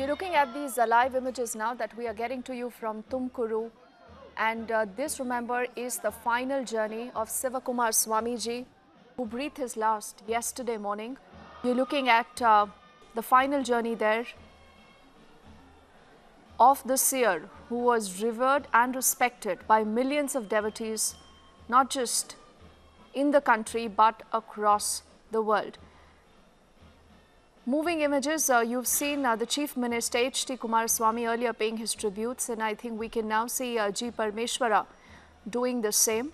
You're looking at these live images now that we are getting to you from Tumakuru. And this, remember, is the final journey of Shivakumara Swamiji, who breathed his last yesterday morning. You're looking at the final journey there of the seer, who was revered and respected by millions of devotees, not just in the country but across the world. Moving images, you've seen the Chief Minister H.T. Kumaraswamy earlier paying his tributes, and I think we can now see G. Parmeshwara doing the same.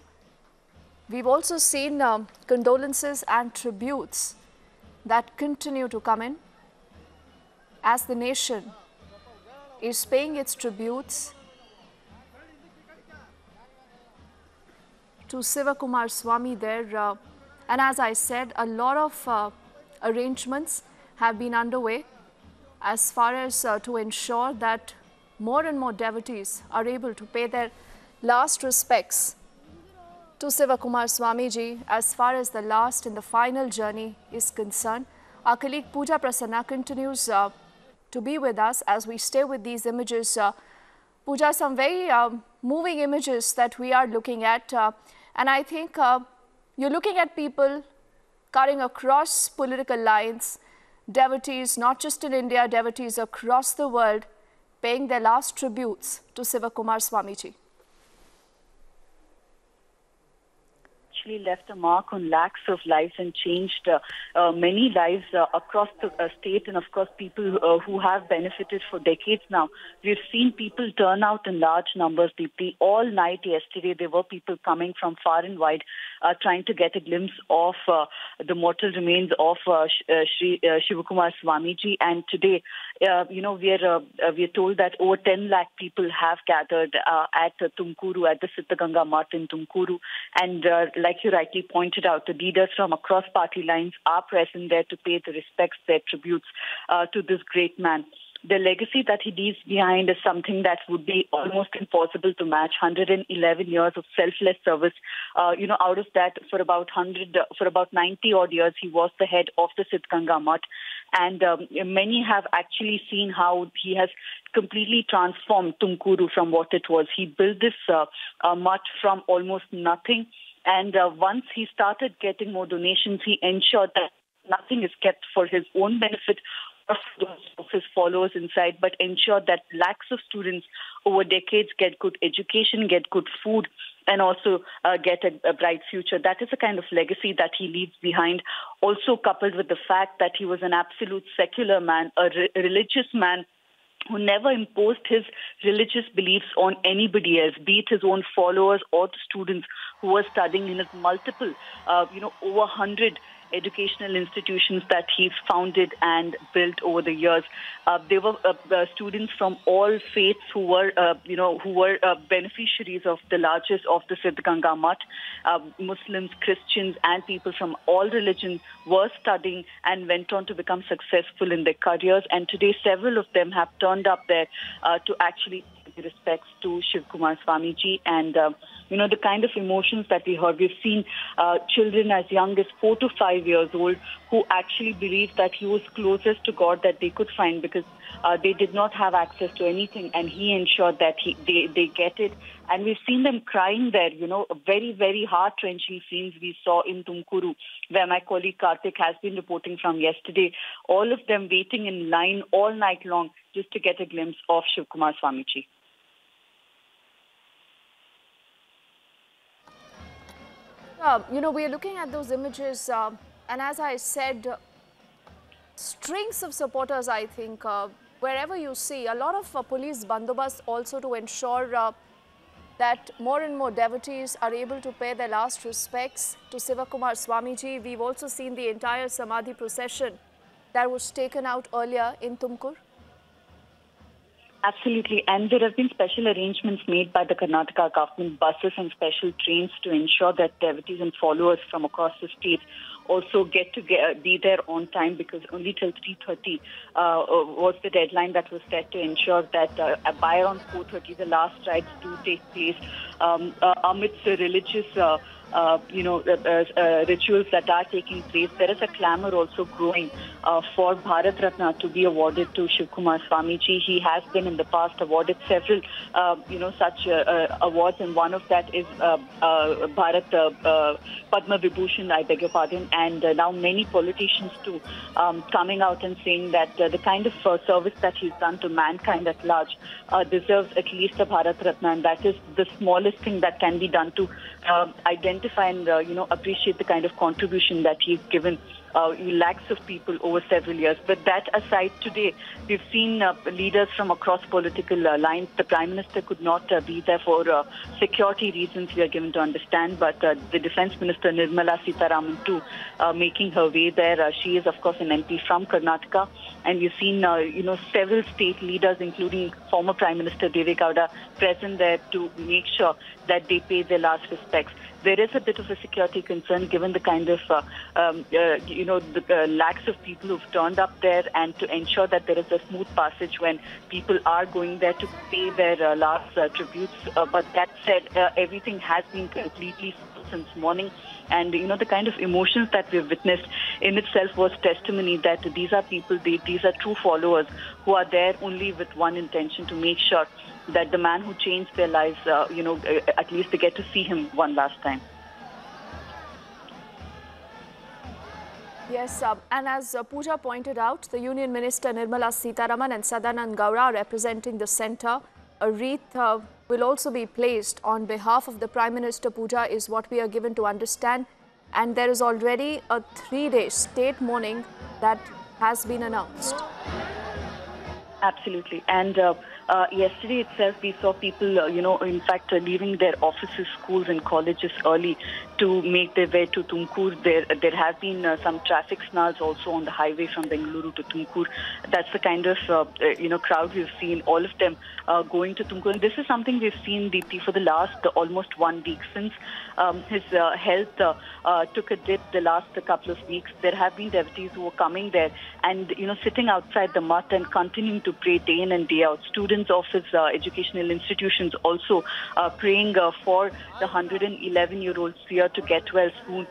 We've also seen condolences and tributes that continue to come in as the nation is paying its tributes to Shivakumara Swamy there. And as I said, a lot of arrangements have been underway as far as to ensure that more and more devotees are able to pay their last respects to Shivakumara Swamiji as far as the last and the final journey is concerned. Our colleague Pooja Prasanna continues to be with us as we stay with these images. Pooja, some very moving images that we are looking at, and I think you're looking at people cutting across political lines, devotees not just in India, devotees across the world paying their last tributes to Shivakumara Swamiji. Actually left a mark on lakhs of lives and changed many lives across the state, and of course people who have benefited for decades now. We've seen people turn out in large numbers. All night yesterday there were people coming from far and wide trying to get a glimpse of the mortal remains of Shri Shivakumara Swamiji. And today, we are told that over 10 lakh people have gathered at Tumakuru, at the Siddhaganga Math in Tumakuru, and like you rightly pointed out, the leaders from across party lines are present there to pay the respects, their tributes to this great man. The legacy that he leaves behind is something that would be almost impossible to match. 111 years of selfless service. Out of that, for about 90 odd years, he was the head of the Siddhaganga Math. And many have actually seen how he has completely transformed Tumakuru from what it was. He built this math from almost nothing. And once he started getting more donations, he ensured that nothing is kept for his own benefit or of his followers inside, but ensured that lakhs of students over decades get good education, get good food, and also get a bright future. That is the kind of legacy that he leaves behind, also coupled with the fact that he was an absolute secular man, a religious man, who never imposed his religious beliefs on anybody else, be it his own followers or the students who were studying in his multiple, over 100 educational institutions that he's founded and built over the years. There were students from all faiths who were beneficiaries of the largest of the Siddhaganga Math. Muslims, Christians, and people from all religions were studying and went on to become successful in their careers. And today, several of them have turned up there to actually pay respects to Shivakumara Swamiji. And the kind of emotions that we heard. We've seen children as young as 4 to 5 years old who actually believed that he was closest to God that they could find, because they did not have access to anything, and he ensured that they get it. And we've seen them crying there, very, very heart-wrenching scenes we saw in Tumakuru, where my colleague Karthik has been reporting from yesterday. All of them waiting in line all night long just to get a glimpse of Shivakumara Swamiji. We are looking at those images, and as I said, strings of supporters, I think, wherever you see, a lot of police bandobast also to ensure that more and more devotees are able to pay their last respects to Shivakumara Swamiji. We've also seen the entire Samadhi procession that was taken out earlier in Tumakuru. Absolutely, and there have been special arrangements made by the Karnataka government, buses and special trains to ensure that devotees and followers from across the state also get to be there on time, because only till 3:30 was the deadline that was set to ensure that by around 4:30 the last rites do take place amidst the religious rituals that are taking place. There is a clamor also growing for Bharat Ratna to be awarded to Shivakumara Swamiji. He has been in the past awarded several, such awards, and one of that is Bharat Padma Vibhushan, I beg your pardon, and now many politicians too coming out and saying that the kind of service that he's done to mankind at large deserves at least a Bharat Ratna, and that is the smallest thing that can be done to identify and appreciate the kind of contribution that he's given lakhs of people over several years. But that aside, today we've seen leaders from across political lines. The Prime Minister could not be there for security reasons, we are given to understand, but the Defence Minister Nirmala Sitharaman too making her way there. She is of course an MP from Karnataka, and we've seen several state leaders, including former Prime Minister Deve Gowda, present there to make sure that they pay their last respects. There is a bit of a security concern given the kind of, the lakhs of people who've turned up there, and to ensure that there is a smooth passage when people are going there to pay their last tributes. But that said, everything has been completely full since morning. And, the kind of emotions that we've witnessed in itself was testimony that these are people, these are true followers who are there only with one intention, to make sure that the man who changed their lives, at least they get to see him one last time. Yes, and as Pooja pointed out, the Union Minister Nirmala Sitharaman and Sadanand Gowda are representing the centre. A wreath will also be placed on behalf of the Prime Minister, Pooja, is what we are given to understand. And there is already a 3-day state mourning that has been announced. Absolutely. And yesterday itself, we saw people, in fact, leaving their offices, schools and colleges early to make their way to Tumakuru. There have been some traffic snarls also on the highway from Bengaluru to Tumakuru. That's the kind of, crowd we've seen, all of them going to Tumakuru. And this is something we've seen, Deepthi, for the last almost 1 week. Since his health took a dip the last couple of weeks, there have been devotees who are coming there and, sitting outside the mat and continuing to pray day in and day out. Students of his educational institutions also praying for the 111-year-old seer to get well soon.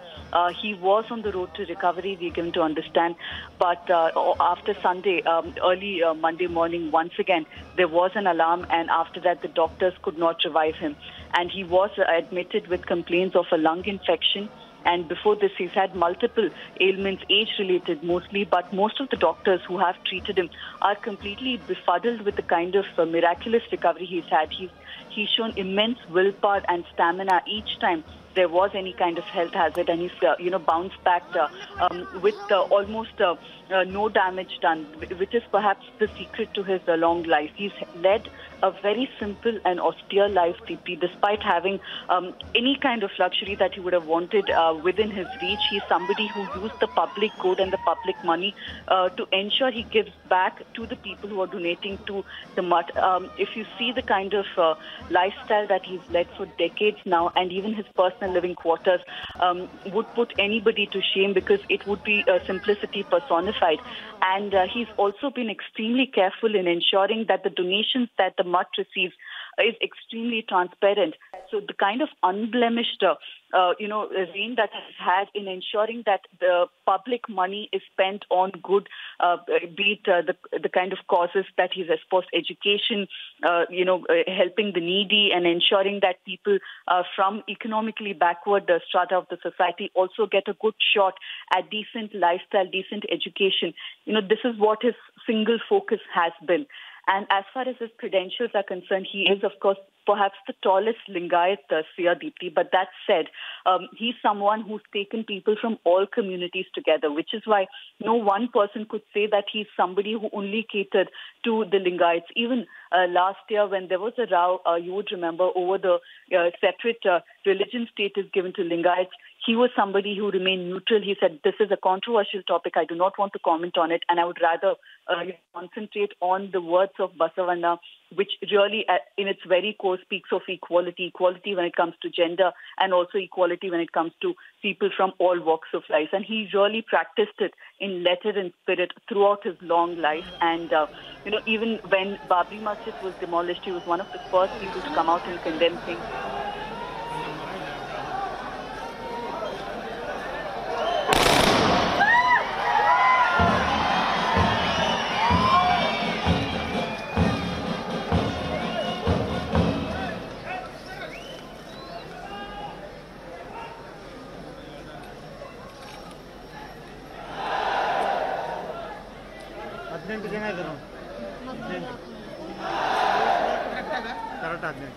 He was on the road to recovery, we're given to understand, but after Sunday, early Monday morning, once again, there was an alarm, and after that, the doctors could not revive him. And he was admitted with complaints of a lung infection. And before this, he's had multiple ailments, age-related mostly, but most of the doctors who have treated him are completely befuddled with the kind of miraculous recovery he's had. He's shown immense willpower and stamina each time there was any kind of health hazard, and he's bounced back with almost no damage done, which is perhaps the secret to his long life. He's led a very simple and austere life, Deepthi, despite having any kind of luxury that he would have wanted within his reach. He's somebody who used the public good and the public money to ensure he gives back to the people who are donating to the mutt. If you see the kind of lifestyle that he's led for decades now, and even his personal living quarters would put anybody to shame, because it would be simplicity personified. And he's also been extremely careful in ensuring that the donations that the mutt receives is extremely transparent. So the kind of unblemished reign that he's had in ensuring that the public money is spent on good, be it the kind of causes that he's espoused, education, helping the needy, and ensuring that people from economically backward strata of the society also get a good shot at decent lifestyle, decent education. This is what his single focus has been. And as far as his credentials are concerned, he is, of course, perhaps the tallest Lingayat seer, Deepthi. But that said, he's someone who's taken people from all communities together, which is why no one person could say that he's somebody who only catered to the Lingayats. Even last year, when there was a row, you would remember, over the separate religion status given to Lingayats, he was somebody who remained neutral. He said, this is a controversial topic. I do not want to comment on it, and I would rather concentrate on the words of Basavanna, which really, in its very core, speaks of equality when it comes to gender, and also equality when it comes to people from all walks of life. And he really practiced it in letter and spirit throughout his long life. And, even when Babri Masjid was demolished, he was one of the first people to come out and condemn things. 18 ಜನ ಇದ್ದಾರೆ. Correct 18.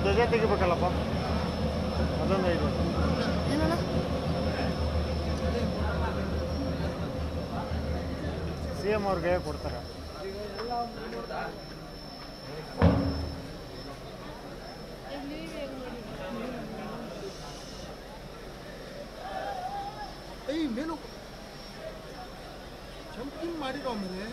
ಧ್ವಜ ತೆಗಿಬೇಕಲ್ಲಪ್ಪ, ಅದೊಂದು ಐದು CM ಅವ್ರಿಗೆ ಕೊಡ್ತಾರೆ. Main jumping ಮಾಡಿರೋ ಆಮೇಲೆ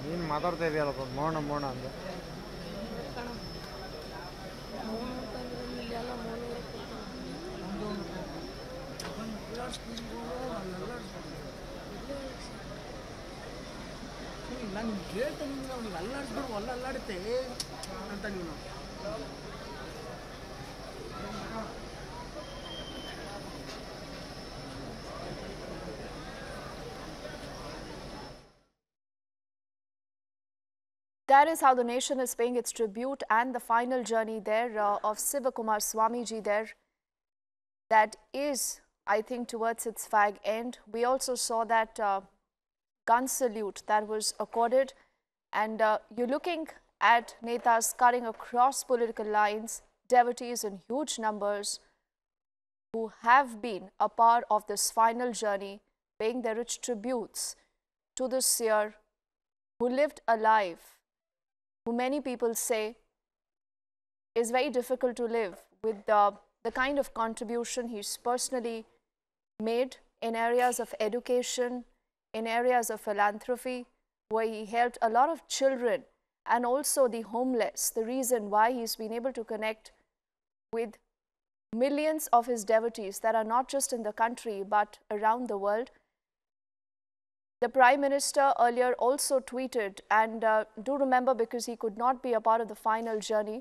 ನೀನು ಮಾತಾಡ್ತಾ ಇದೆಯಲ್ಲಪ್ಪ, ಮೌನ ಮೌನ ಅಂದ. ನಾನು ಗೇಟ್ ಅವ್ನಿಗೆ ಅಲ್ಲಾಡಿಸ್ಬಿಡು ಅಲ್ಲಾಡುತ್ತೆ ಅಂತ ನೀನು. That is how the nation is paying its tribute, and the final journey there of Shivakumara Swamiji there, that is, I think, towards its fag end. We also saw that gun salute that was accorded, and you're looking at netas cutting across political lines, devotees in huge numbers who have been a part of this final journey, paying their rich tributes to the seer who lived a life who many people say is very difficult to live, with the kind of contribution he's personally made in areas of education, in areas of philanthropy, where he helped a lot of children and also the homeless. The reason why he's been able to connect with millions of his devotees that are not just in the country but around the world. The Prime Minister earlier also tweeted, and do remember, because he could not be a part of the final journey,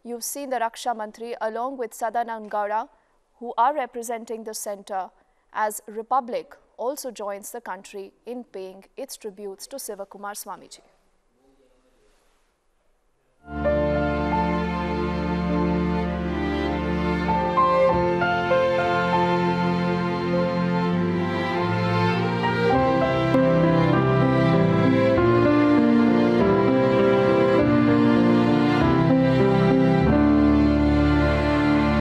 you've seen the Raksha Mantri along with Sadanand Gowda, who are representing the centre as Republic, also joins the country in paying its tributes to Shivakumara Swamiji.